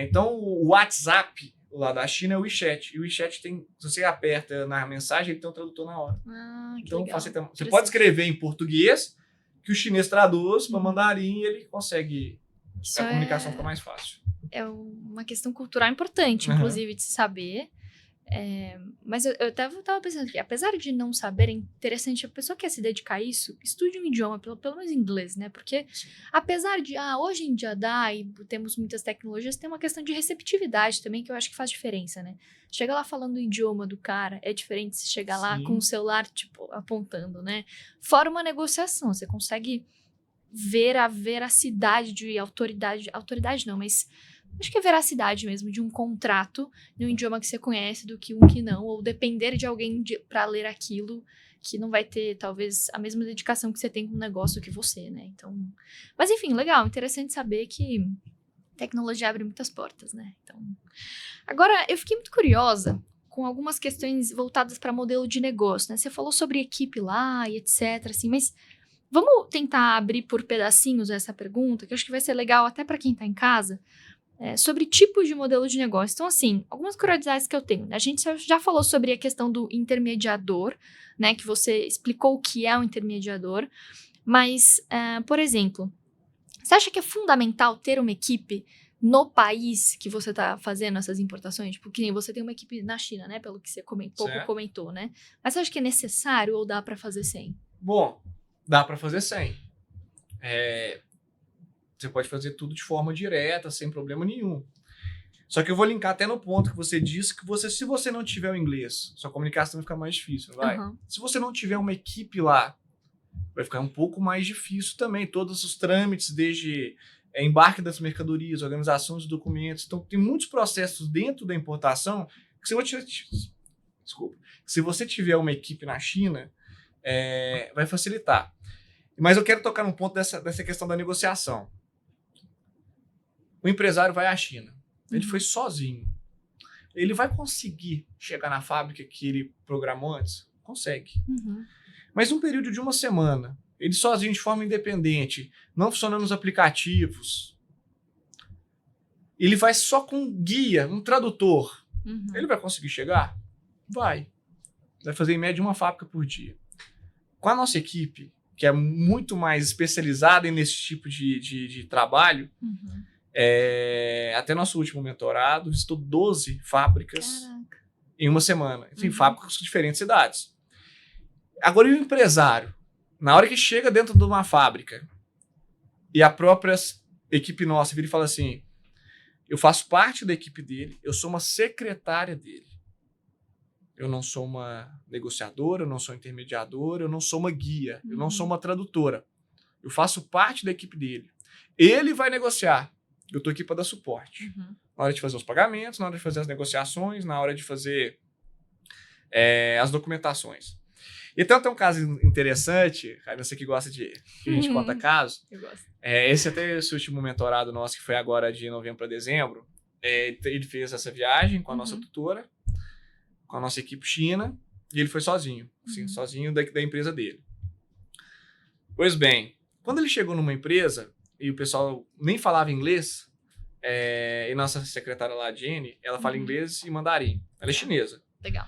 Então, o WhatsApp lá da China é o WeChat. E o WeChat tem, se você aperta na mensagem, ele tem um tradutor na hora. Que Então, legal. você pode escrever em português, que o chinês traduz para mandarim e ele consegue... Isso a comunicação fica mais fácil. É uma questão cultural importante, inclusive, de se saber. Mas eu tava pensando que, apesar de não saber, é interessante, a pessoa que quer se dedicar a isso, estude um idioma, pelo menos inglês, né? Porque, apesar de, hoje em dia dá e temos muitas tecnologias, tem uma questão de receptividade também, que eu acho que faz diferença, né? Chega lá falando o idioma do cara, é diferente se chegar lá com o celular, tipo, apontando, né? Fora uma negociação, você consegue ver a veracidade de autoridade não, mas acho que é veracidade mesmo de um contrato num idioma que você conhece do que um que não, ou depender de alguém para ler aquilo que não vai ter, talvez, a mesma dedicação que você tem com um negócio que você, né? Então, mas enfim, legal, interessante saber que tecnologia abre muitas portas, né? Então, agora, eu fiquei muito curiosa com algumas questões voltadas para modelo de negócio, né? Você falou sobre equipe lá e etc, assim, mas vamos tentar abrir por pedacinhos essa pergunta, que eu acho que vai ser legal até para quem está em casa, sobre tipos de modelo de negócio. Então, assim, algumas curiosidades que eu tenho. A gente já falou sobre a questão do intermediador, né? Que você explicou o que é um intermediador. Mas, por exemplo, você acha que é fundamental ter uma equipe no país que você está fazendo essas importações? Tipo, que nem você tem uma equipe na China, né? Pelo que você comentou, né? Mas você acha que é necessário ou dá para fazer sem? Bom, dá para fazer sem. Você pode fazer tudo de forma direta, sem problema nenhum. Só que eu vou linkar até no ponto que você disse que se você não tiver o inglês, sua comunicação vai ficar mais difícil, não vai? Se você não tiver uma equipe lá, vai ficar um pouco mais difícil também. Todos os trâmites, desde embarque das mercadorias, organização dos documentos. Então, tem muitos processos dentro da importação que se você tiver uma equipe na China, vai facilitar. Mas eu quero tocar num ponto dessa questão da negociação. O empresário vai à China. Ele foi sozinho. Ele vai conseguir chegar na fábrica que ele programou antes? Consegue. Mas num período de uma semana, ele sozinho, de forma independente, não funcionando nos aplicativos, ele vai só com um guia, um tradutor. Ele vai conseguir chegar? Vai. Vai fazer em média uma fábrica por dia. Com a nossa equipe, que é muito mais especializada nesse tipo de trabalho, até nosso último mentorado visitou 12 fábricas em uma semana. Enfim, fábricas de diferentes cidades. Agora, e o empresário? Na hora que chega dentro de uma fábrica e a própria equipe nossa vira e fala assim, eu faço parte da equipe dele, eu sou uma secretária dele. Eu não sou uma negociadora, eu não sou intermediadora, eu não sou uma guia, eu não sou uma tradutora. Eu faço parte da equipe dele. Ele vai negociar. Eu estou aqui para dar suporte. Na hora de fazer os pagamentos, na hora de fazer as negociações, na hora de fazer as documentações. Então tem um caso interessante, cara, você que gosta de que a gente conta caso. Eu gosto. Esse último mentorado nosso, que foi agora de novembro para dezembro, ele fez essa viagem com a nossa tutora, com a nossa equipe China, e ele foi sozinho, assim, sozinho da empresa dele. Pois bem, quando ele chegou numa empresa e o pessoal nem falava inglês, e nossa secretária lá, Jenny, ela fala inglês e mandarim. Ela é chinesa. Legal.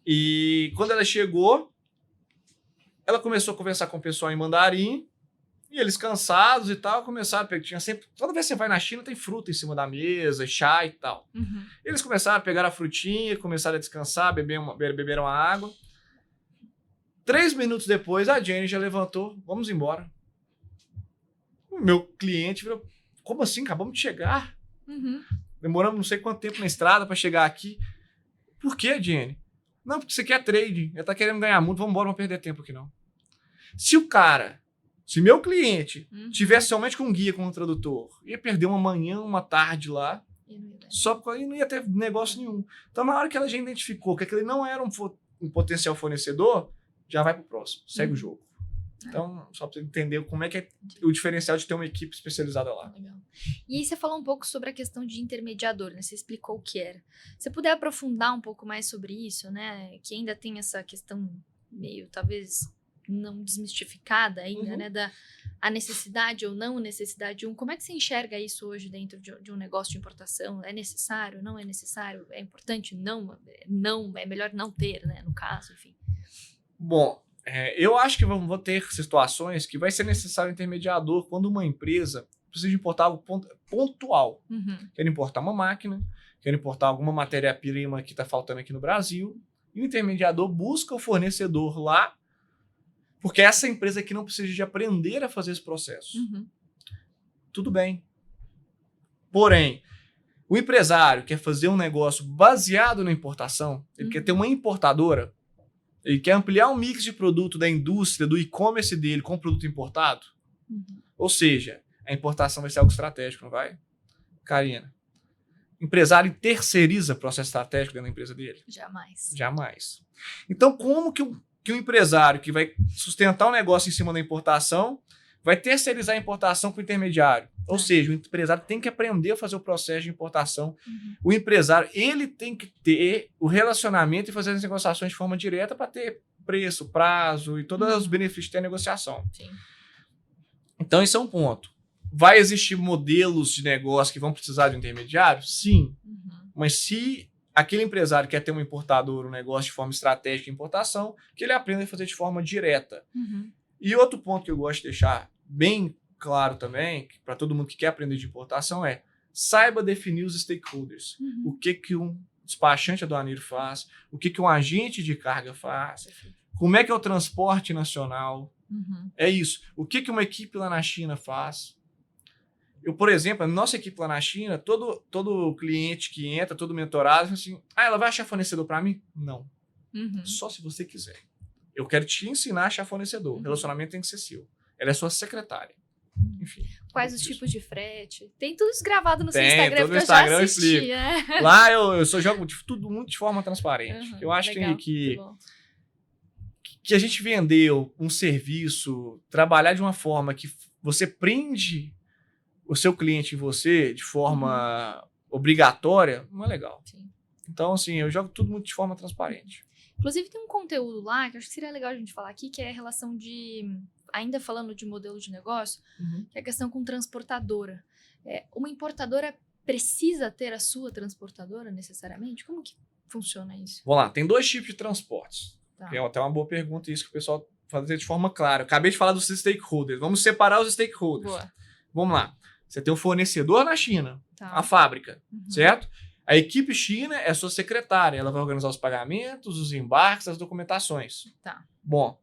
E quando ela chegou, ela começou a conversar com o pessoal em mandarim, e eles cansados e tal, começaram a tinha sempre, toda vez que você vai na China tem fruta em cima da mesa, chá e tal. Eles começaram a pegar a frutinha, começaram a descansar, beberam a água. 3 minutos depois, a Jenny já levantou, vamos embora. O meu cliente virou, como assim? Acabamos de chegar. Demoramos não sei quanto tempo na estrada para chegar aqui. Por que, Jenny? Não, porque você quer trading. Ele tá querendo ganhar muito, vamos embora, não perder tempo aqui não. Se meu cliente tivesse somente com um guia, com um tradutor, ia perder uma manhã, uma tarde lá, só porque não ia ter negócio nenhum. Então, na hora que ela já identificou que aquele não era um potencial fornecedor, já vai pro próximo, segue o jogo. Então, só para você entender como é que é o diferencial de ter uma equipe especializada lá. Legal. E aí você falou um pouco sobre a questão de intermediador, né? Você explicou o que era. Se puder aprofundar um pouco mais sobre isso, né? Que ainda tem essa questão meio, talvez, não desmistificada ainda, né? A necessidade ou não necessidade. Como é que você enxerga isso hoje dentro de um negócio de importação? É necessário? Não é necessário? É importante? Não, é melhor não ter, né? No caso, enfim. Bom, eu acho que vão ter situações que vai ser necessário intermediador quando uma empresa precisa importar algo pontual. Quer importar uma máquina, quer importar alguma matéria-prima que está faltando aqui no Brasil, e o intermediador busca o fornecedor lá, porque essa empresa aqui não precisa de aprender a fazer esse processo. Tudo bem. Porém, o empresário quer fazer um negócio baseado na importação, ele quer ter uma importadora, ele quer ampliar o mix de produto da indústria, do e-commerce dele com produto importado. Ou seja, a importação vai ser algo estratégico, não vai? Karina, empresário terceiriza processo estratégico dentro da empresa dele? Jamais. Então, como que um empresário que vai sustentar um negócio em cima da importação vai terceirizar a importação para o intermediário? Ou seja, o empresário tem que aprender a fazer o processo de importação. O empresário, ele tem que ter o relacionamento e fazer as negociações de forma direta para ter preço, prazo e todos os benefícios da negociação. Então, esse é um ponto. Vai existir modelos de negócio que vão precisar de um intermediário? Sim. Mas se aquele empresário quer ter um importador, um negócio de forma estratégica de importação, que ele aprenda a fazer de forma direta. E outro ponto que eu gosto de deixar bem claro também, para todo mundo que quer aprender de importação, saiba definir os stakeholders. O que um despachante aduaneiro faz, o que um agente de carga faz, como é que é o transporte nacional. É isso. O que uma equipe lá na China faz. Eu, por exemplo, a nossa equipe lá na China, todo cliente que entra, todo mentorado, assim, ela vai achar fornecedor para mim? Não. Só se você quiser. Eu quero te ensinar a achar fornecedor. O relacionamento tem que ser seu. Ela é sua secretária. Enfim. Quais os tipos de frete? Tem tudo isso gravado no seu Tem, Instagram, todo porque no Instagram eu já assisti. Lá eu só jogo tudo muito de forma transparente. Eu acho que a gente vendeu um serviço, trabalhar de uma forma que você prende o seu cliente em você de forma obrigatória, não é legal. Então, assim, eu jogo tudo muito de forma transparente. Inclusive, tem um conteúdo lá que eu acho que seria legal a gente falar aqui, que é a relação de... Ainda falando de modelo de negócio, que é a questão com transportadora. Uma importadora precisa ter a sua transportadora, necessariamente? Como que funciona isso? Vamos lá, tem 2 tipos de transportes. É até uma boa pergunta isso que o pessoal fazer de forma clara. Eu acabei de falar dos stakeholders. Vamos separar os stakeholders. Boa. Vamos lá. Você tem o fornecedor na China, a fábrica, certo? A equipe China é sua secretária. Ela vai organizar os pagamentos, os embarques, as documentações. Bom,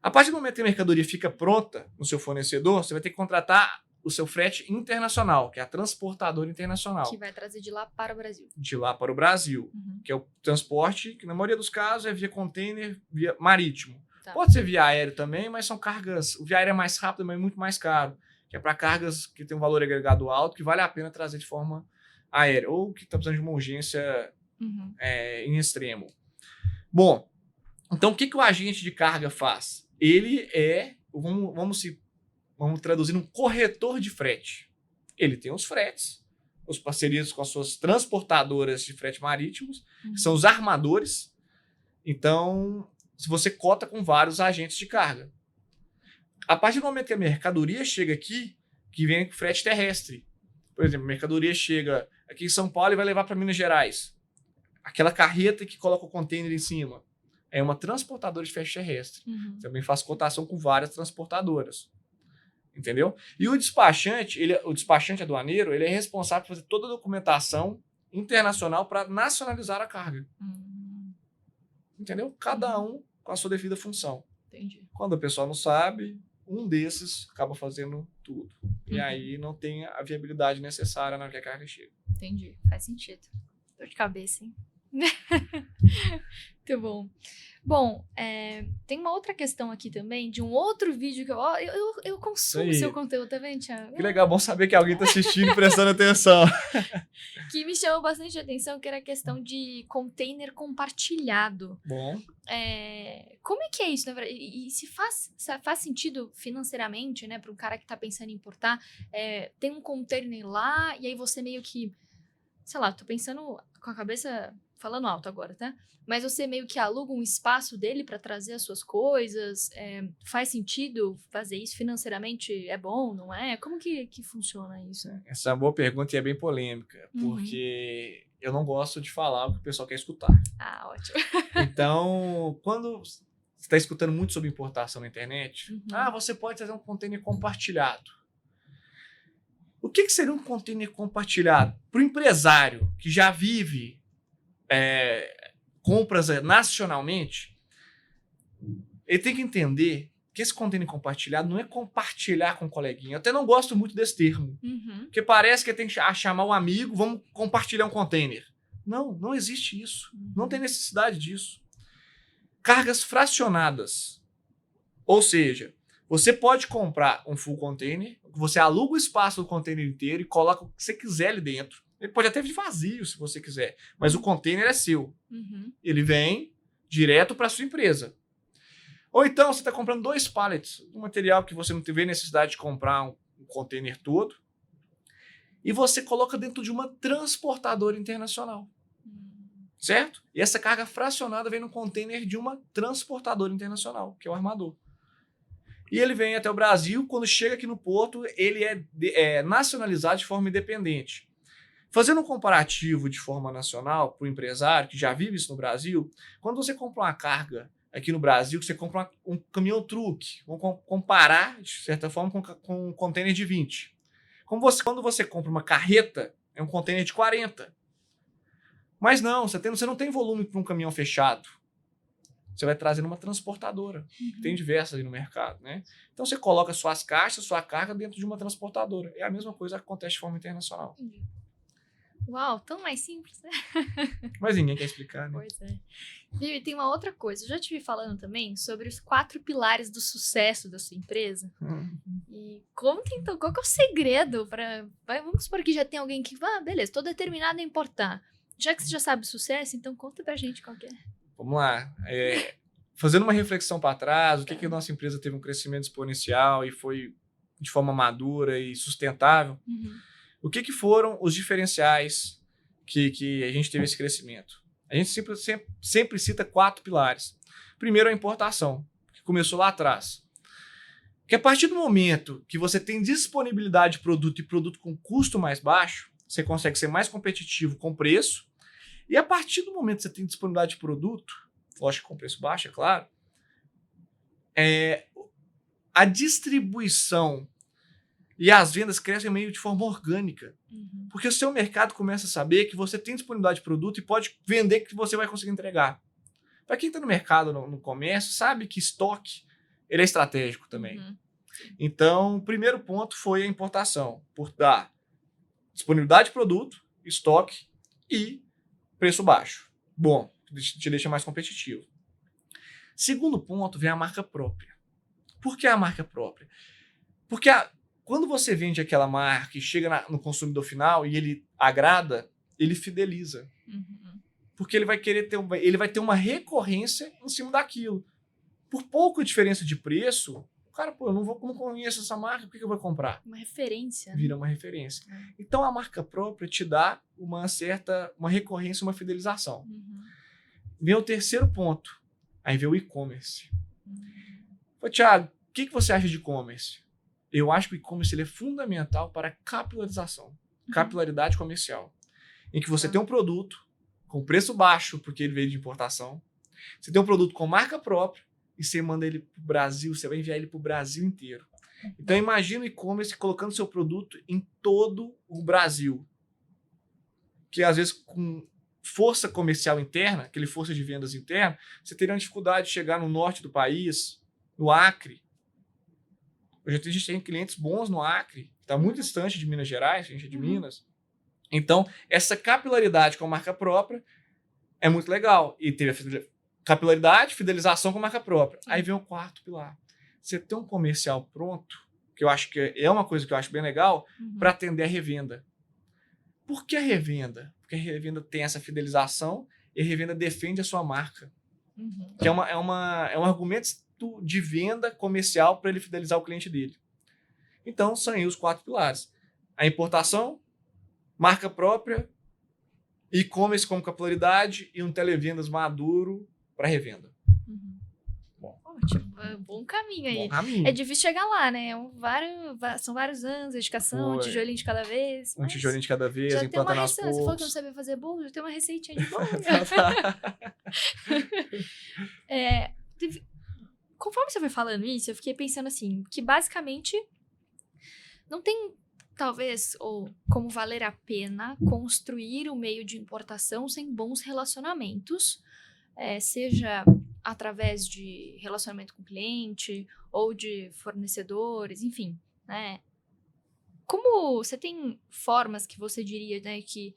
a partir do momento que a mercadoria fica pronta no seu fornecedor, você vai ter que contratar o seu frete internacional, que é a transportadora internacional. Que vai trazer de lá para o Brasil. De lá para o Brasil, que é o transporte que, na maioria dos casos, é via container, via marítimo. Pode ser via aéreo também, mas são cargas... O via aéreo é mais rápido, mas muito mais caro. Que é para cargas que tem um valor agregado alto, que vale a pena trazer de forma aérea. Ou que está precisando de uma urgência em extremo. Bom, então o que o agente de carga faz? Ele é... Vamos traduzir um corretor de frete. Ele tem os fretes, as parcerias com as suas transportadoras de frete marítimos, que são os armadores. Então, se você cota com vários agentes de carga. A partir do momento que a mercadoria chega aqui, que vem com frete terrestre. Por exemplo, a mercadoria chega aqui em São Paulo e vai levar para Minas Gerais. Aquela carreta que coloca o container em cima é uma transportadora de frete terrestre. Também faz cotação com várias transportadoras. Entendeu? E o despachante aduaneiro, ele é responsável por fazer toda a documentação internacional para nacionalizar a carga. Entendeu? Cada um com a sua devida função. Entendi. Quando o pessoal não sabe, um desses acaba fazendo tudo. E aí não tem a viabilidade necessária na hora que a carga chega. Entendi. Faz sentido. Dor de cabeça, hein? Muito bom. Bom, tem uma outra questão aqui também, de um outro vídeo que eu consumo seu conteúdo, tá vendo, Thiago? Que legal, bom saber que alguém tá assistindo e prestando atenção. Que me chamou bastante atenção, que era a questão de container compartilhado. Bom. Como é que é isso, na verdade? E se faz sentido financeiramente, né, para um cara que tá pensando em importar, tem um container lá, e aí você meio que... sei lá, tô pensando com a cabeça falando alto agora, tá? Mas você meio que aluga um espaço dele para trazer as suas coisas? Faz sentido fazer isso financeiramente? É bom, não é? Como que funciona isso? Essa é uma boa pergunta e é bem polêmica, Uhum. porque eu não gosto de falar o que o pessoal quer escutar. Ah, ótimo. Então, quando você está escutando muito sobre importação na internet, Uhum. você pode trazer um container compartilhado. O que seria um container compartilhado? Para o empresário que já vive compras nacionalmente, ele tem que entender que esse container compartilhado não é compartilhar com o coleguinha. Eu até não gosto muito desse termo, Uhum. porque parece que tem que chamar um amigo, vamos compartilhar um container. Não, não existe isso. Não tem necessidade disso. Cargas fracionadas. Ou seja, você pode comprar um full container, você aluga o espaço do container inteiro e coloca o que você quiser ali dentro. Ele pode até vir vazio, se você quiser, mas o container é seu. Uhum. Ele vem direto para sua empresa. Ou então você está comprando 2 pallets de um material que você não teve necessidade de comprar um container todo e você coloca dentro de uma transportadora internacional. Certo? E essa carga fracionada vem no container de uma transportadora internacional, que é o armador. E ele vem até o Brasil, quando chega aqui no porto, ele é nacionalizado de forma independente. Fazendo um comparativo de forma nacional para o empresário que já vive isso no Brasil, quando você compra uma carga aqui no Brasil, que você compra um caminhão-truque, vamos comparar, de certa forma, com um container de 20. Quando você compra uma carreta, é um container de 40. Mas não, você não tem volume para um caminhão fechado. Você vai trazer numa transportadora. Uhum. Tem diversas aí no mercado, né? Então você coloca suas caixas, sua carga dentro de uma transportadora. É a mesma coisa que acontece de forma internacional. Uau, tão mais simples, né? Mas ninguém quer explicar, né? Pois é. Vivi, tem uma outra coisa. Eu já te vi falando também sobre os 4 pilares do sucesso da sua empresa. E conta então, qual que é o segredo para... Vamos supor que já tem alguém que... beleza, tô determinado a importar. Já que você já sabe o sucesso, então conta pra gente qual que é. Vamos lá. Fazendo uma reflexão para trás, o que a nossa empresa teve um crescimento exponencial e foi de forma madura e sustentável? Uhum. O que foram os diferenciais que a gente teve esse crescimento? A gente sempre cita 4 pilares. Primeiro, a importação, que começou lá atrás. Que a partir do momento que você tem disponibilidade de produto e produto com custo mais baixo, você consegue ser mais competitivo com preço. E a partir do momento que você tem disponibilidade de produto, lógico que com preço baixo, é claro, a distribuição e as vendas crescem meio de forma orgânica. Uhum. Porque o seu mercado começa a saber que você tem disponibilidade de produto e pode vender que você vai conseguir entregar. Para quem está no mercado, no comércio, sabe que estoque ele é estratégico também. Uhum. Então, o primeiro ponto foi a importação, por dar disponibilidade de produto, estoque e preço baixo. Bom, te deixa mais competitivo. Segundo ponto, vem a marca própria. Por que a marca própria? Porque quando você vende aquela marca e chega no consumidor final e ele agrada, ele fideliza. Uhum. Porque ele vai querer ele vai ter uma recorrência em cima daquilo. Por pouca diferença de preço, o cara, eu não conheço essa marca, por que eu vou comprar? Uma referência. Vira uma referência. Então a marca própria te dá uma recorrência, uma fidelização. Uhum. Vem o terceiro ponto. Aí vem o e-commerce. Thiago, o que você acha de e-commerce? Eu acho que o e-commerce ele é fundamental para a capilarização, capilaridade comercial, em que você tem um produto com preço baixo, porque ele veio de importação, você tem um produto com marca própria e você manda ele para o Brasil, você vai enviar ele para o Brasil inteiro. Então imagina o e-commerce colocando seu produto em todo o Brasil, que às vezes com força comercial interna, aquele força de vendas interna, você teria uma dificuldade de chegar no norte do país, no Acre. Hoje a gente tem clientes bons no Acre, está muito distante de Minas Gerais, a gente é de Minas. Então, essa capilaridade com a marca própria é muito legal. E teve a capilaridade, fidelização com a marca própria. Aí vem o quarto pilar. Você tem um comercial pronto, que eu acho que é uma coisa que eu acho bem legal, para atender a revenda. Por que a revenda? Porque a revenda tem essa fidelização e a revenda defende a sua marca. Que é um argumento de venda comercial para ele fidelizar o cliente dele. Então, são aí os 4 pilares. A importação, marca própria, e-commerce com capilaridade e um televendas maduro para revenda. Bom. Ótimo, bom caminho aí. Bom caminho. É difícil chegar lá, né? São vários anos, dedicação, um Foi. tijolinho de cada vez. Um tijolinho de cada vez, já tem uma implantando aos receita. Você falou que não poucos. sabia fazer bolo, já tem uma receitinha de bolo. Conforme você foi falando isso, eu fiquei pensando assim, que basicamente não tem, talvez, ou como valer a pena construir um meio de importação sem bons relacionamentos, seja através de relacionamento com o cliente ou de fornecedores, enfim, né? Como você tem formas que você diria, né, que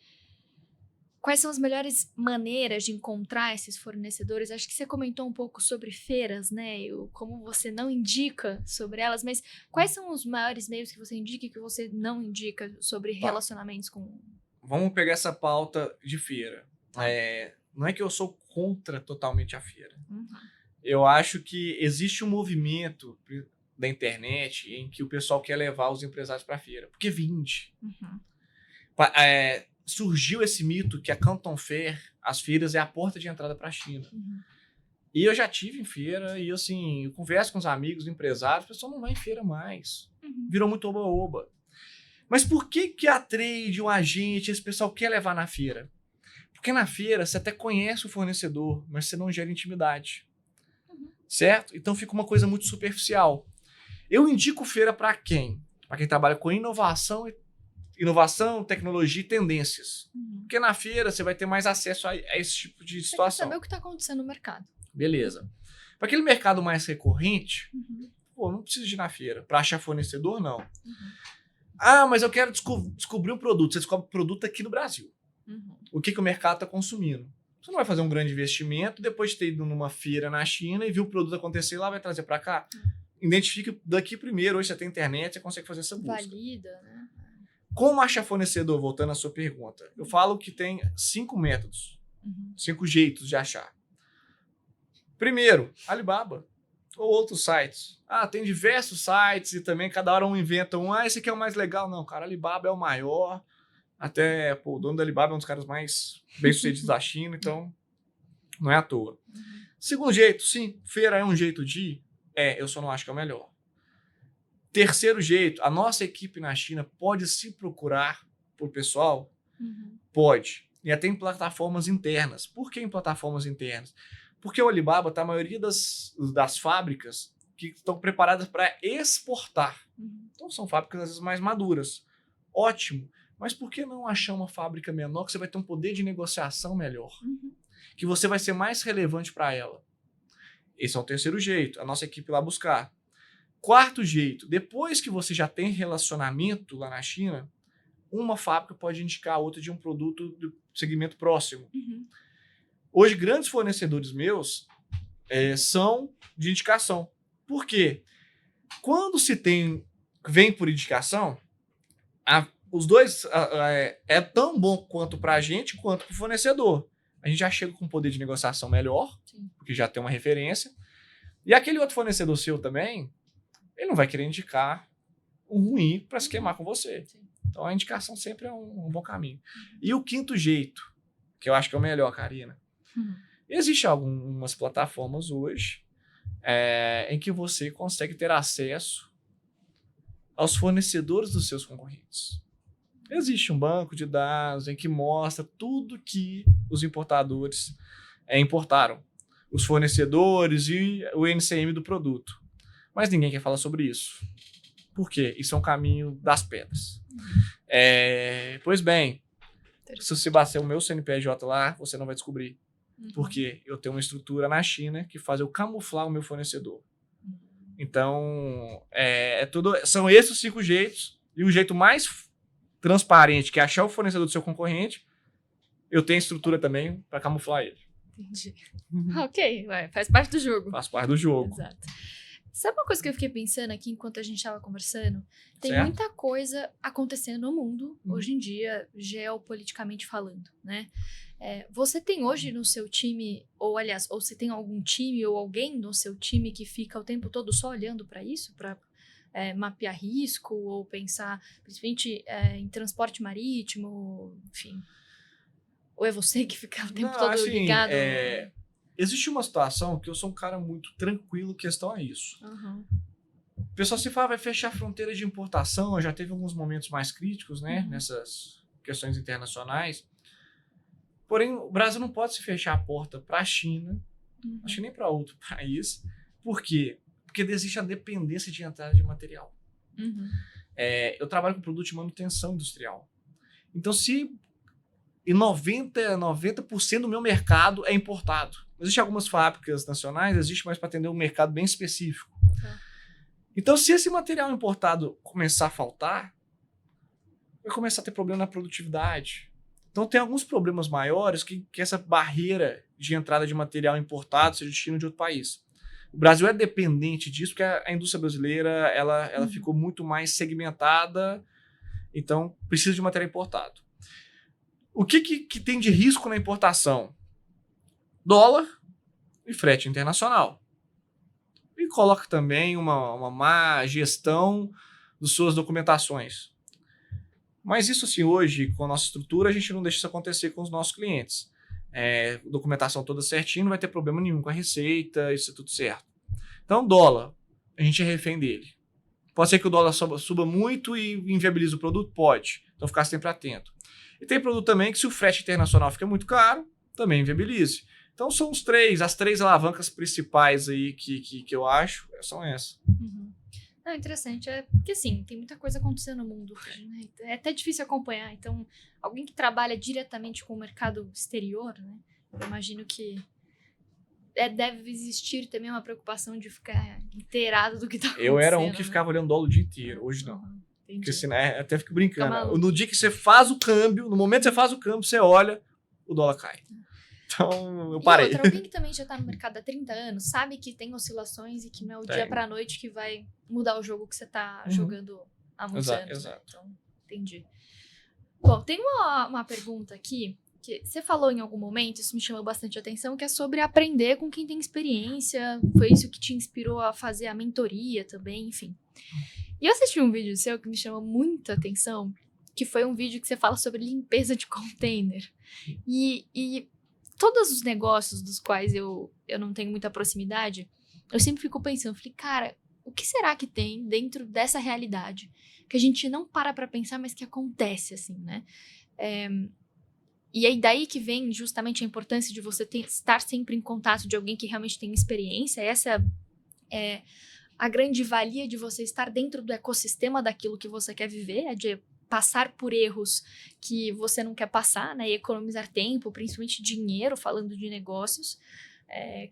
quais são as melhores maneiras de encontrar esses fornecedores? Acho que você comentou um pouco sobre feiras, né? Como você não indica sobre elas, mas quais são os maiores meios que você indica e que você não indica sobre relacionamentos com... Vamos pegar essa pauta de feira. Não é que eu sou contra totalmente a feira. Eu acho que existe um movimento da internet em que o pessoal quer levar os empresários para a feira, porque vende. Surgiu esse mito que a Canton Fair, as feiras, é a porta de entrada para a China. E eu já tive em feira e assim, eu converso com os amigos, empresários, o pessoal não vai em feira mais. Virou muito oba-oba. Mas por que a trade, o agente, esse pessoal quer levar na feira? Porque na feira você até conhece o fornecedor, mas você não gera intimidade. Certo? Então fica uma coisa muito superficial. Eu indico feira para quem? Para quem trabalha com inovação, tecnologia e tendências. Porque na feira você vai ter mais acesso a esse tipo de situação. Você quer saber o que está acontecendo no mercado. Beleza. Para aquele mercado mais recorrente, não precisa ir na feira. Para achar fornecedor, não. Mas eu quero descobrir um produto. Você descobre o produto aqui no Brasil. O que o mercado está consumindo. Você não vai fazer um grande investimento depois de ter ido numa feira na China e viu o produto acontecer lá, vai trazer para cá. Identifique daqui primeiro. Hoje você tem internet, você consegue fazer essa busca. Valida, né? Como achar fornecedor? Voltando à sua pergunta. Eu falo que tem 5 métodos. 5 jeitos de achar. Primeiro, Alibaba. Ou outros sites. Tem diversos sites e também cada hora um inventa esse aqui é o mais legal. Não, cara, Alibaba é o maior. Até, o dono da Alibaba é um dos caras mais bem-sucedidos da China, então não é à toa. Segundo jeito, sim, feira é um jeito de ir. Eu só não acho que é o melhor. Terceiro jeito, a nossa equipe na China pode se procurar por pessoal? Pode. E até em plataformas internas. Por que em plataformas internas? Porque o Alibaba está a maioria das fábricas que estão preparadas para exportar. Então são fábricas às vezes mais maduras. Ótimo. Mas por que não achar uma fábrica menor que você vai ter um poder de negociação melhor? Que você vai ser mais relevante para ela. Esse é o terceiro jeito. A nossa equipe lá buscar. Quarto jeito. Depois que você já tem relacionamento lá na China, uma fábrica pode indicar a outra de um produto do segmento próximo. Hoje, grandes fornecedores meus são de indicação. Por quê? Quando vem por indicação, os dois é tão bom quanto para a gente quanto para o fornecedor. A gente já chega com um poder de negociação melhor, porque já tem uma referência. E aquele outro fornecedor seu também, ele não vai querer indicar o ruim para se queimar com você. Então a indicação sempre é um bom caminho. E o quinto jeito, que eu acho que é o melhor, Karina, existem algumas plataformas hoje em que você consegue ter acesso aos fornecedores dos seus concorrentes. Existe um banco de dados em que mostra tudo que os importadores importaram, os fornecedores e o NCM do produto. Mas ninguém quer falar sobre isso. Por quê? Isso é um caminho das pedras. Pois bem, se você bater o meu CNPJ lá, você não vai descobrir. Porque eu tenho uma estrutura na China que faz eu camuflar o meu fornecedor. Então, são esses os 5 jeitos. E o jeito mais transparente, que é achar o fornecedor do seu concorrente, eu tenho estrutura também para camuflar ele. Entendi. Ok, faz parte do jogo. Faz parte do jogo. Exato. Sabe uma coisa que eu fiquei pensando aqui enquanto a gente estava conversando? Tem certo? Muita coisa acontecendo no mundo, hoje em dia, geopoliticamente falando, né? Você tem hoje no seu time, ou você tem algum time ou alguém no seu time que fica o tempo todo só olhando para isso, para mapear risco ou pensar, principalmente em transporte marítimo, enfim. Ou é você que fica o tempo Não, todo assim, ligado? existe uma situação que eu sou um cara muito tranquilo questão a isso. Uhum. O pessoal se fala, vai fechar a fronteira de importação, já teve alguns momentos mais críticos, né, nessas questões internacionais. Porém, o Brasil não pode se fechar a porta para a China, acho que nem para outro país. Por quê? Porque existe a dependência de entrada de material. Eu trabalho com produto de manutenção industrial. Então, se 90% do meu mercado é importado. Existem algumas fábricas nacionais, existe mais para atender um mercado bem específico. Então, se esse material importado começar a faltar, vai começar a ter problema na produtividade. Então, tem alguns problemas maiores que essa barreira de entrada de material importado seja destino de outro país. O Brasil é dependente disso porque a indústria brasileira ela ficou muito mais segmentada, então precisa de material importado. O que tem de risco na importação? Dólar e frete internacional. E coloca também uma má gestão das suas documentações. Mas isso assim, hoje, com a nossa estrutura, a gente não deixa isso acontecer com os nossos clientes. Documentação toda certinha, não vai ter problema nenhum com a receita, isso é tudo certo. Então, dólar, a gente é refém dele. Pode ser que o dólar suba muito e inviabilize o produto? Pode. Então, ficar sempre atento. E tem produto também que, se o frete internacional fica muito caro, também inviabilize. Então, são as três alavancas principais aí que eu acho, são essas. Não, interessante. Porque, assim, tem muita coisa acontecendo no mundo hoje, né? É até difícil acompanhar. Então, alguém que trabalha diretamente com o mercado exterior, né? Eu imagino que deve existir também uma preocupação de ficar inteirado do que tá acontecendo. Eu era um que ficava olhando dólar o dia inteiro. Hoje não. Entendi. Porque senão, até fico brincando. No dia que você faz o câmbio, no momento que você faz o câmbio, você olha, o dólar cai. Então, eu parei. E outra, alguém que também já tá no mercado há 30 anos, sabe que tem oscilações e que não é o dia pra noite que vai mudar o jogo que você tá jogando há muitos anos. Exato. Né? Então, entendi. Bom, tem uma pergunta aqui, que você falou em algum momento, isso me chamou bastante atenção, que é sobre aprender com quem tem experiência. Foi isso que te inspirou a fazer a mentoria também, enfim. E eu assisti um vídeo seu que me chamou muita atenção, que foi um vídeo que você fala sobre limpeza de container. E todos os negócios dos quais eu não tenho muita proximidade, eu sempre fico pensando, falei, cara, o que será que tem dentro dessa realidade? Que a gente não para pra pensar, mas que acontece, assim, né? E aí daí que vem justamente a importância de você estar sempre em contato de alguém que realmente tem experiência. Essa é a grande valia de você estar dentro do ecossistema daquilo que você quer viver, é de passar por erros que você não quer passar, né? E economizar tempo, principalmente dinheiro, falando de negócios.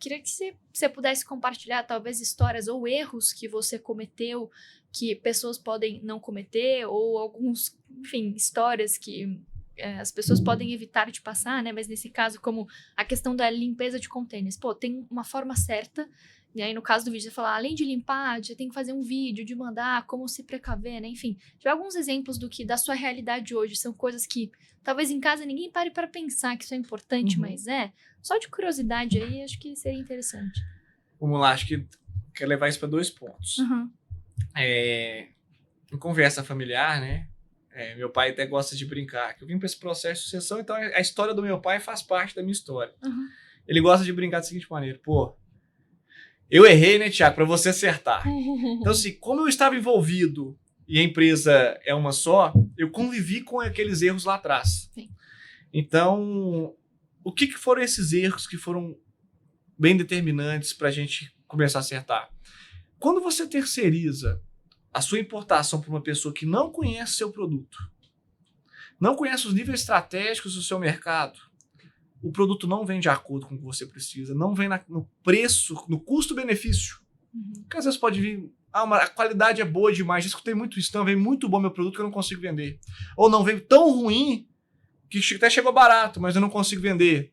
Queria que você pudesse compartilhar, talvez, histórias ou erros que você cometeu, que pessoas podem não cometer, ou alguns, enfim, histórias que as pessoas podem evitar de passar, né? Mas nesse caso, como a questão da limpeza de contêineres. Pô, tem uma forma certa. E aí, no caso do vídeo, você fala, além de limpar, você tem que fazer um vídeo, de mandar, como se precaver, né? Enfim, tiver alguns exemplos da sua realidade hoje. São coisas que, talvez em casa, ninguém pare para pensar que isso é importante, mas só de curiosidade aí, acho que seria interessante. Vamos lá, acho que quero levar isso para 2 pontos. Em conversa familiar, né? Meu pai até gosta de brincar, que eu vim para esse processo de sucessão, então a história do meu pai faz parte da minha história. Ele gosta de brincar da seguinte maneira, pô, eu errei, né, Thiago, para você acertar. Então, assim, como eu estava envolvido e a empresa é uma só, eu convivi com aqueles erros lá atrás. Sim. Então, o que foram esses erros que foram bem determinantes para a gente começar a acertar? Quando você terceiriza a sua importação para uma pessoa que não conhece seu produto, não conhece os níveis estratégicos do seu mercado, o produto não vem de acordo com o que você precisa, não vem no preço, no custo-benefício. Porque às vezes pode vir, a qualidade é boa demais, já escutei muito isso, então vem muito bom meu produto que eu não consigo vender. Ou não, veio tão ruim que até chegou barato, mas eu não consigo vender.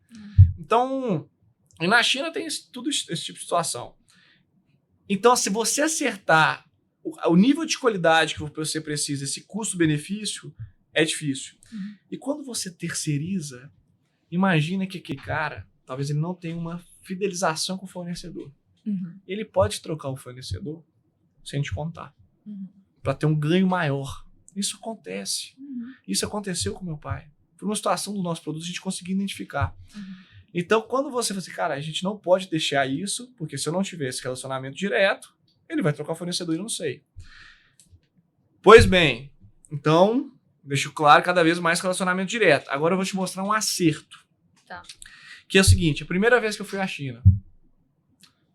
Então, e na China tem tudo esse tipo de situação. Então, se você acertar o nível de qualidade que você precisa, esse custo-benefício, é difícil. E quando você terceiriza, imagina que aquele cara, talvez ele não tenha uma fidelização com o fornecedor. Ele pode trocar o fornecedor sem te contar, para ter um ganho maior. Isso acontece. Isso aconteceu com meu pai. por uma situação do nosso produto, a gente conseguir identificar. Então, quando você fala assim, cara, a gente não pode deixar isso, porque se eu não tiver esse relacionamento direto, ele vai trocar o fornecedor e eu não sei. Pois bem, então, deixo claro cada vez mais relacionamento direto. Agora eu vou te mostrar um acerto. Tá. Que é o seguinte, a primeira vez que eu fui à China,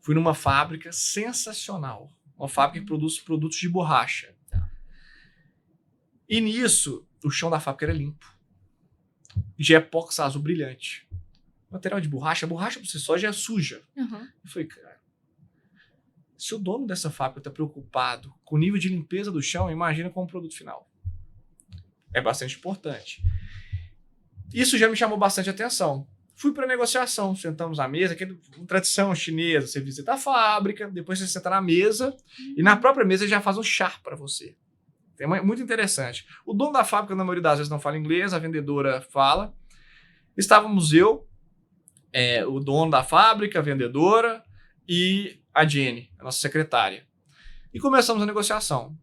fui numa fábrica sensacional. Uma fábrica que produz produtos de borracha. Tá. E nisso, o chão da fábrica era limpo. Já é epóxi azul brilhante. Material de borracha, a borracha por si só já é suja. Uhum. Eu falei, cara, se o dono dessa fábrica está preocupado com o nível de limpeza do chão, imagina com o produto final. É bastante importante. Isso já me chamou bastante atenção. Fui para a negociação, sentamos à mesa, aquela tradição chinesa, você visita a fábrica, depois você senta na mesa, e na própria mesa ele já faz um chá para você. É muito interessante. O dono da fábrica, na maioria das vezes, não fala inglês, a vendedora fala. Estávamos eu, o dono da fábrica, a vendedora e a Jenny, a nossa secretária. E começamos a negociação.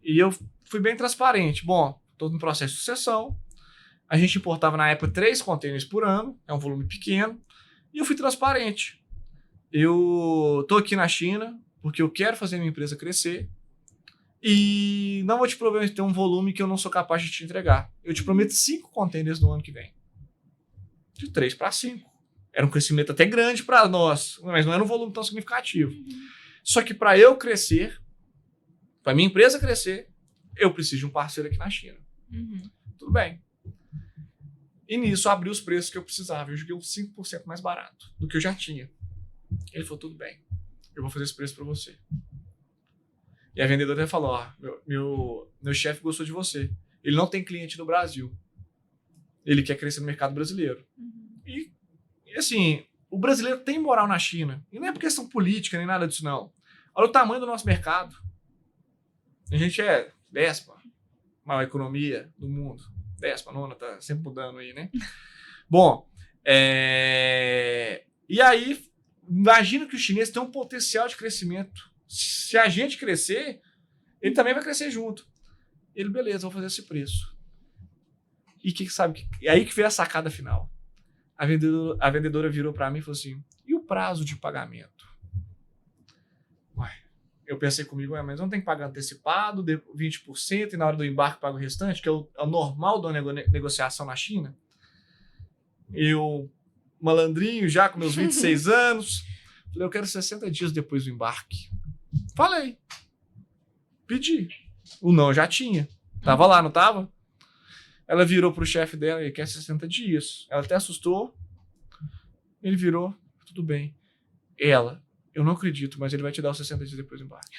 E eu fui bem transparente. Bom, estou no processo de sucessão. A gente importava na época 3 containers por ano, é um volume pequeno. E eu fui transparente. Eu estou aqui na China porque eu quero fazer minha empresa crescer. E não vou te prometer um volume que eu não sou capaz de te entregar. Eu te prometo 5 containers no ano que vem. De 3 para 5. Era um crescimento até grande para nós, mas não era um volume tão significativo. Só que para eu crescer, para minha empresa crescer, eu preciso de um parceiro aqui na China. Tudo bem. E nisso abri os preços que eu precisava. Eu joguei uns 5% mais barato do que eu já tinha. Ele falou, tudo bem, eu vou fazer esse preço para você. E a vendedora até falou, ó, meu chefe gostou de você. Ele não tem cliente no Brasil. Ele quer crescer no mercado brasileiro. E assim, o brasileiro tem moral na China. E não é por questão política nem nada disso, não. Olha o tamanho do nosso mercado. A gente é 10ª maior economia do mundo. 10ª, 9ª, tá sempre mudando aí, né? Bom, e aí, imagina que o chinês tem um potencial de crescimento. Se a gente crescer, ele também vai crescer junto. Ele, beleza, vou fazer esse preço. E sabe? E aí que veio a sacada final. A vendedora virou para mim e falou assim, e o prazo de pagamento? Ué, eu pensei comigo, mas não tem que pagar antecipado, 20%, e na hora do embarque paga o restante, que é o normal da negociação na China. Eu, malandrinho, já com meus 26 anos, falei, eu quero 60 dias depois do embarque. Falei. Pedi. O não eu já tinha. Tava lá, não tava? Ela virou pro chefe dela, ele quer 60 dias. Ela até assustou. Ele virou, tudo bem. Ela, eu não acredito, mas ele vai te dar os 60 dias depois do embarque.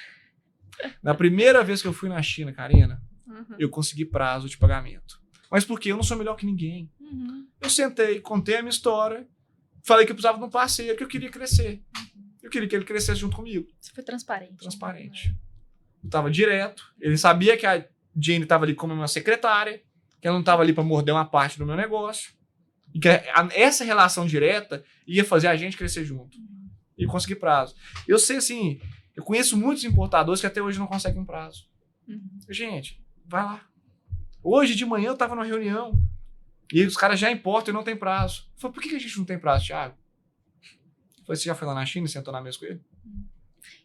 Na primeira vez que eu fui na China, Karina, eu consegui prazo de pagamento. Mas por quê? Eu não sou melhor que ninguém. Eu sentei, contei a minha história, falei que eu precisava de um parceiro, que eu queria crescer. Eu queria que ele crescesse junto comigo. Você foi transparente. Transparente. Eu tava direto. Ele sabia que a Jane estava ali como uma secretária, que ela não estava ali para morder uma parte do meu negócio. E que essa relação direta ia fazer a gente crescer junto. E conseguir prazo. Eu sei, assim, eu conheço muitos importadores que até hoje não conseguem um prazo. Gente, vai lá. Hoje de manhã eu estava numa reunião e os caras já importam e não tem prazo. Eu falei, por que a gente não tem prazo, Thiago? Eu falei, você já foi lá na China e sentou na mesa com ele?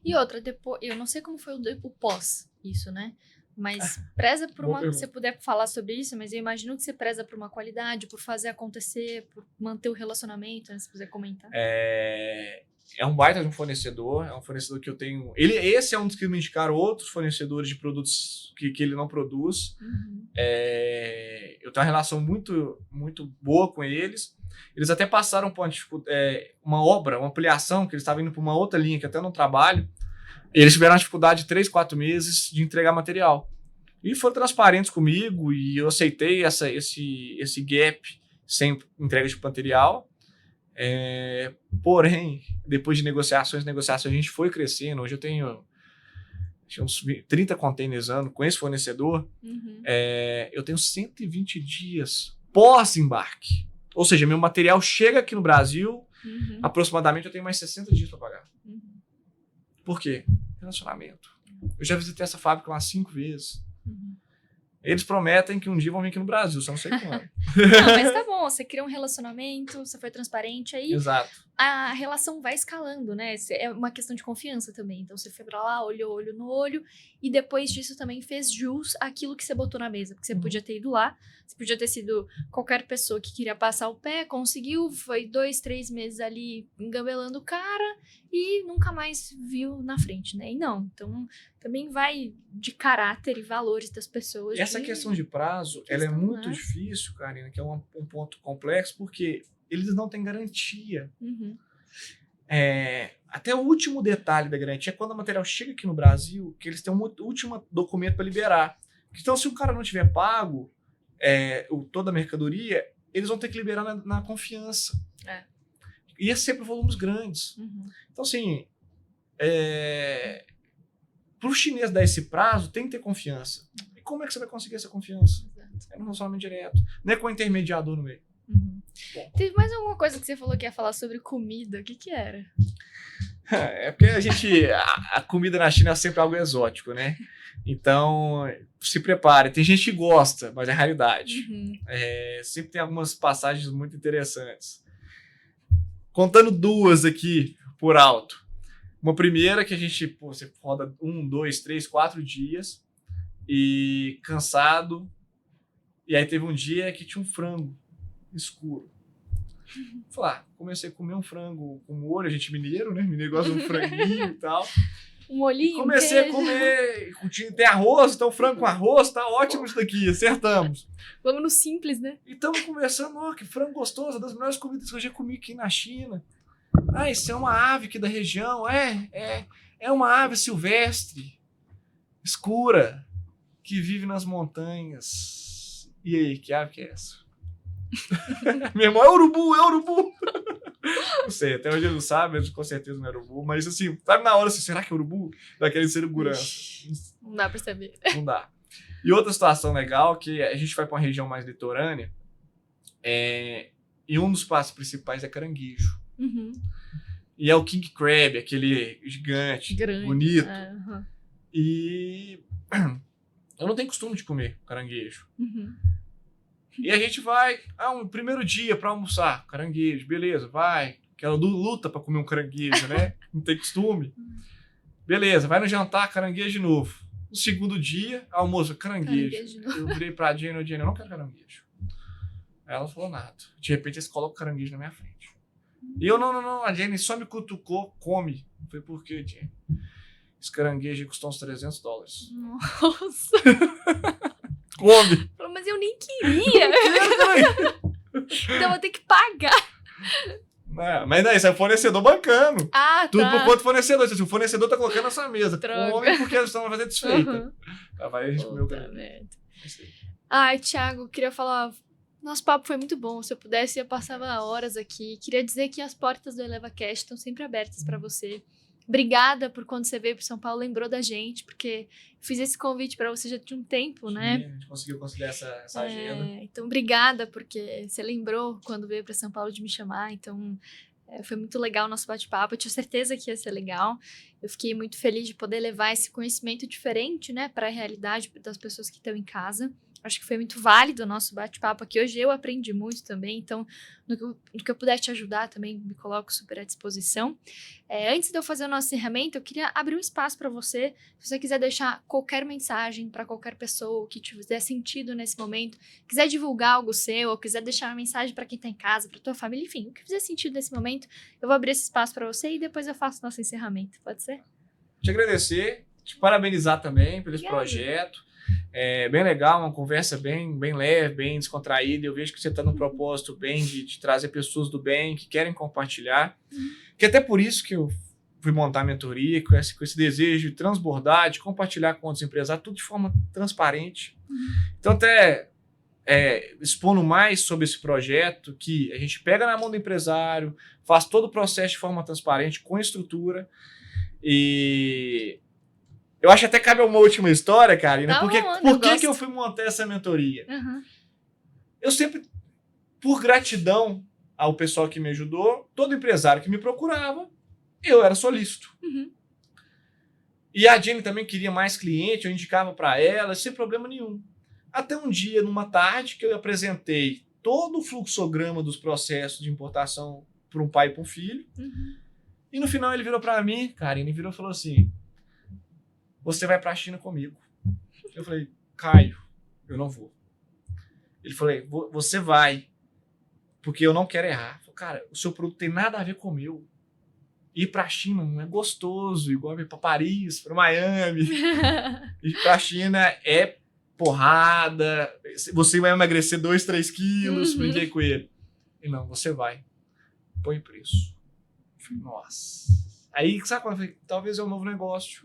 E outra, depois, eu não sei como foi o pós isso, né? Mas preza por uma... Se você puder falar sobre isso, mas eu imagino que você preza por uma qualidade, por fazer acontecer, por manter o relacionamento, né? Se puder comentar. É um baita de um fornecedor, é um fornecedor que eu tenho... Esse é um dos que me indicaram outros fornecedores de produtos que ele não produz. Eu tenho uma relação muito, muito boa com eles. Eles até passaram por uma obra, uma ampliação, que eles estavam indo para uma outra linha que até eu não trabalho. Eles tiveram uma dificuldade de 3, 4 meses de entregar material. E foram transparentes comigo e eu aceitei esse gap sem entrega de material. Porém, depois de negociações, a gente foi crescendo. Hoje eu tenho uns 30 containers ano com esse fornecedor. Eu tenho 120 dias pós-embarque. Ou seja, meu material chega aqui no Brasil, aproximadamente eu tenho mais 60 dias para pagar. Por quê? Relacionamento. Eu já visitei essa fábrica umas 5 vezes. Eles prometem que um dia vão vir aqui no Brasil, só não sei quando. Não, mas tá bom, você cria um relacionamento, você foi transparente, aí Exato. a relação vai escalando, né? É uma questão de confiança também. Então você foi pra lá, olhou olho no olho, e depois disso também fez jus àquilo que você botou na mesa. Porque você podia ter ido lá, você podia ter sido qualquer pessoa que queria passar o pé, conseguiu, foi 2, 3 meses ali engabelando o cara e nunca mais viu na frente, né? E não, então também vai de caráter e valores das pessoas. Essa questão de prazo, ela é muito né? difícil, Karina, que é um ponto complexo, porque eles não têm garantia. Uhum. Até o último detalhe da garantia é quando o material chega aqui no Brasil, que eles têm um último documento para liberar. Então, se o cara não tiver pago toda a mercadoria, eles vão ter que liberar na confiança. E é sempre volumes grandes. Uhum. Então, assim, para o chinês dar esse prazo, tem que ter confiança. E como é que você vai conseguir essa confiança? Exato. É um relacionamento direto. Não é com o intermediador no meio. Uhum. Teve mais alguma coisa que você falou que ia falar sobre comida? O que era? É porque a comida na China é sempre algo exótico, né? Então, se prepare. Tem gente que gosta, mas é raridade. Uhum. Sempre tem algumas passagens muito interessantes. Contando duas aqui por alto. Uma primeira que a gente, você roda 1, 2, 3, 4 dias e cansado. E aí teve um dia que tinha um frango escuro. Falei, comecei a comer um frango com molho, a gente mineiro, né? Mineiro gosta de um franguinho e tal. Um molhinho, Comecei a comer, tem arroz, então frango com arroz, tá ótimo isso daqui, acertamos. Vamos no simples, né? E estamos conversando, que frango gostoso, uma das melhores comidas que eu já comi aqui na China. Isso é uma ave aqui da região, é uma ave silvestre, escura, que vive nas montanhas. E aí, que ave que é essa? Meu irmão, é urubu! Não sei, até hoje ele não sabe, mas com certeza não é urubu. Mas assim, sabe na hora, assim, será que é urubu? Daquele segurança. Não dá pra saber. Não dá. E outra situação legal, que a gente vai para uma região mais litorânea, e um dos pratos principais é caranguejo. Uhum. E é o king crab, aquele gigante, grande, bonito. Uhum. E eu não tenho costume de comer caranguejo. Uhum. E a gente vai, um primeiro dia para almoçar, caranguejo, beleza, vai. Aquela luta para comer um caranguejo, né? Não tem costume. Beleza, vai no jantar, caranguejo de novo. No segundo dia, almoço, caranguejo. Eu virei pra Jenny, eu não quero caranguejo. Aí ela falou nada. De repente, eles colocam caranguejo na minha frente. E eu, não, a Jenny só me cutucou, come. Foi por quê, Jenny? Esse caranguejo custou uns $300. Nossa! Come! Mas eu nem queria! Então eu vou ter que pagar. Mas não, isso é fornecedor bancando. Tudo tá. por conta do fornecedor. Se o fornecedor tá colocando na sua mesa, Droga. come porque eles estão fazendo desfeita. Uhum. Vai a gente comer o caranguejo. Merda. Ai, Thiago, queria falar... Nosso papo foi muito bom. Se eu pudesse, eu passava horas aqui. Queria dizer que as portas do ElevaCast estão sempre abertas para você. Obrigada por quando você veio para São Paulo, lembrou da gente, porque fiz esse convite para você já tinha um tempo, né? A gente conseguiu conciliar essa agenda. Então, obrigada, porque você lembrou quando veio para São Paulo de me chamar. Então, foi muito legal o nosso bate-papo. Eu tinha certeza que ia ser legal. Eu fiquei muito feliz de poder levar esse conhecimento diferente, né, para a realidade das pessoas que estão em casa. Acho que foi muito válido o nosso bate-papo aqui. Hoje eu aprendi muito também, então no que eu puder te ajudar também me coloco super à disposição. Antes de eu fazer o nosso encerramento, eu queria abrir um espaço para você, se você quiser deixar qualquer mensagem para qualquer pessoa que te fizer sentido nesse momento, quiser divulgar algo seu, ou quiser deixar uma mensagem para quem está em casa, para tua família, enfim, o que fizer sentido nesse momento, eu vou abrir esse espaço para você e depois eu faço o nosso encerramento, pode ser? Te agradecer, te parabenizar também pelo esse projeto. Bem legal, uma conversa bem leve, bem descontraída. Eu vejo que você está num propósito bem de trazer pessoas do bem que querem compartilhar. Que até por isso que eu fui montar a mentoria, com esse desejo de transbordar, de compartilhar com outros empresários, tudo de forma transparente. Então, até expondo mais sobre esse projeto, que a gente pega na mão do empresário, faz todo o processo de forma transparente, com estrutura. E eu acho que até cabe uma última história, Karina. Por que eu fui montar essa mentoria? Uhum. Eu sempre, por gratidão ao pessoal que me ajudou, todo empresário que me procurava, eu era solícito. Uhum. E a Jenny também queria mais cliente, eu indicava para ela, sem problema nenhum. Até um dia, numa tarde, que eu apresentei todo o fluxograma dos processos de importação para um pai e para um filho. E no final ele virou para mim, Karina, e virou e falou assim: você vai para a China comigo. Eu falei: Caio, eu não vou. Ele falou: você vai, porque eu não quero errar. Eu falei: cara, o seu produto tem nada a ver com o meu. Ir para a China não é gostoso, igual ir para Paris, para Miami. Ir para a China é porrada, você vai emagrecer 2, 3 quilos, brinquei com ele. E não, você vai. Põe preço. Eu falei: nossa. Aí, sabe quando eu falei? Talvez é um novo negócio.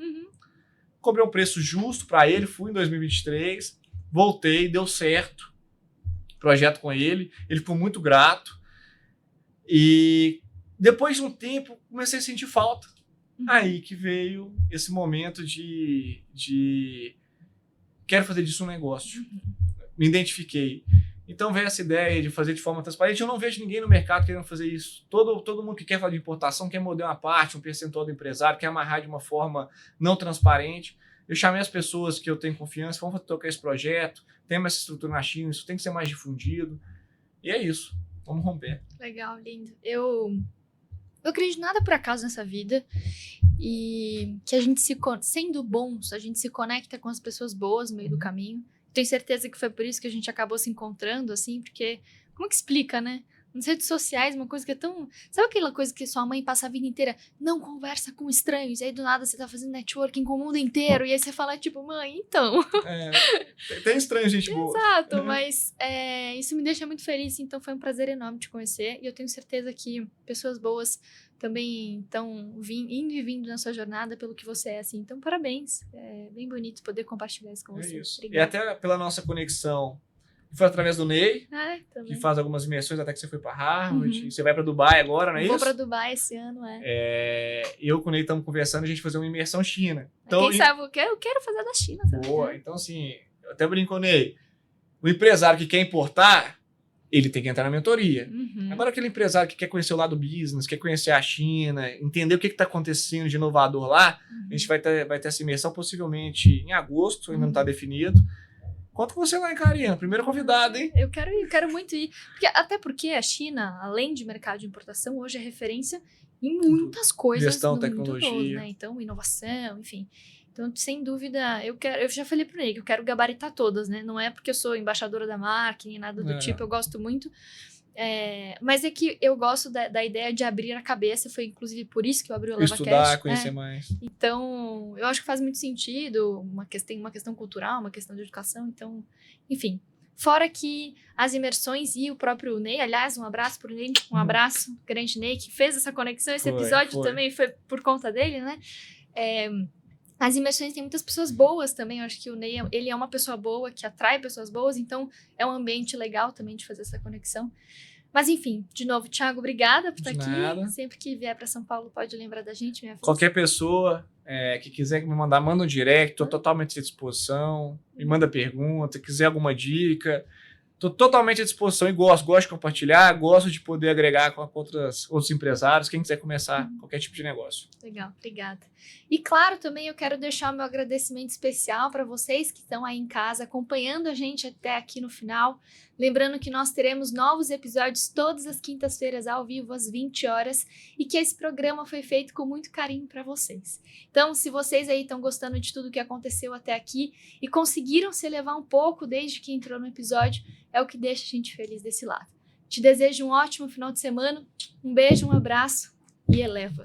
Cobrei um preço justo para ele, fui em 2023, voltei, deu certo. Projeto com ele ficou muito grato. E depois de um tempo, comecei a sentir falta. Aí que veio esse momento de quero fazer disso um negócio. Me identifiquei. Então veio essa ideia de fazer de forma transparente. Eu não vejo ninguém no mercado querendo fazer isso. Todo mundo que quer falar de importação quer morder uma parte, um percentual do empresário, quer amarrar de uma forma não transparente. Eu chamei as pessoas que eu tenho confiança, vamos tocar esse projeto, temos essa estrutura na China, isso tem que ser mais difundido. E é isso. Vamos romper. Legal, lindo. Eu acredito nada por acaso nessa vida. E que a gente sendo bons, a gente se conecta com as pessoas boas no meio do caminho. Tenho certeza que foi por isso que a gente acabou se encontrando, assim, porque como que explica, né? Nas redes sociais, uma coisa que é tão... Sabe aquela coisa que sua mãe passa a vida inteira? Não conversa com estranhos. E aí, do nada, você tá fazendo networking com o mundo inteiro. E aí, você fala, tipo, mãe, então... Tem estranho, gente boa. Exato, mas isso me deixa muito feliz. Então, foi um prazer enorme te conhecer. E eu tenho certeza que pessoas boas também estão indo e vindo na sua jornada pelo que você é, assim. Então, parabéns. É bem bonito poder compartilhar isso com você. Isso. E até pela nossa conexão... Foi através do Ney, que faz algumas imersões até que você foi para Harvard. Você vai para Dubai agora, não é isso? Vou para Dubai esse ano, Eu com o Ney estamos conversando, a gente fazer uma imersão China. Então, quem sabe, eu quero fazer da China também. Boa, né? Então assim, eu até brinco com o Ney. O empresário que quer importar, ele tem que entrar na mentoria. Agora aquele empresário que quer conhecer o lado business, quer conhecer a China, entender o que está acontecendo de inovador lá, a gente vai ter essa imersão possivelmente em agosto, ainda não está definido. Conta com você lá, hein, Karina? Primeira convidada, hein? Eu quero muito ir. Até porque a China, além de mercado de importação, hoje é referência em muitas coisas. Gestão, no tecnologia. mundo todo, né? Então, inovação, enfim. Então, sem dúvida, eu já falei pro Ney que eu quero gabaritar todas, né? Não é porque eu sou embaixadora da marca, nem nada do tipo, eu gosto muito. Mas é que eu gosto da ideia de abrir a cabeça, foi inclusive por isso que eu abri o LevaCast. Estudar, conhecer mais. Então, eu acho que faz muito sentido, uma questão cultural, uma questão de educação, então, enfim. Fora que as imersões e o próprio Ney, aliás, um abraço pro Ney, um abraço, grande Ney, que fez essa conexão, esse episódio também foi por conta dele, né? As imersões tem muitas pessoas boas também, eu acho que o Ney, ele é uma pessoa boa, que atrai pessoas boas, então é um ambiente legal também de fazer essa conexão. Mas enfim, de novo, Thiago, obrigada por estar aqui. Sempre que vier para São Paulo, pode lembrar da gente, minha filha. Qualquer pessoa que quiser me mandar, manda um direct, estou totalmente à disposição, me manda pergunta, quiser alguma dica, estou totalmente à disposição e gosto de compartilhar, gosto de poder agregar com outros empresários, quem quiser começar qualquer tipo de negócio. Legal, obrigada. E claro, também eu quero deixar o meu agradecimento especial para vocês que estão aí em casa acompanhando a gente até aqui no final. Lembrando que nós teremos novos episódios todas as quintas-feiras ao vivo às 20 horas e que esse programa foi feito com muito carinho para vocês. Então, se vocês aí estão gostando de tudo que aconteceu até aqui e conseguiram se elevar um pouco desde que entrou no episódio, é o que deixa a gente feliz desse lado. Te desejo um ótimo final de semana, um beijo, um abraço e eleva!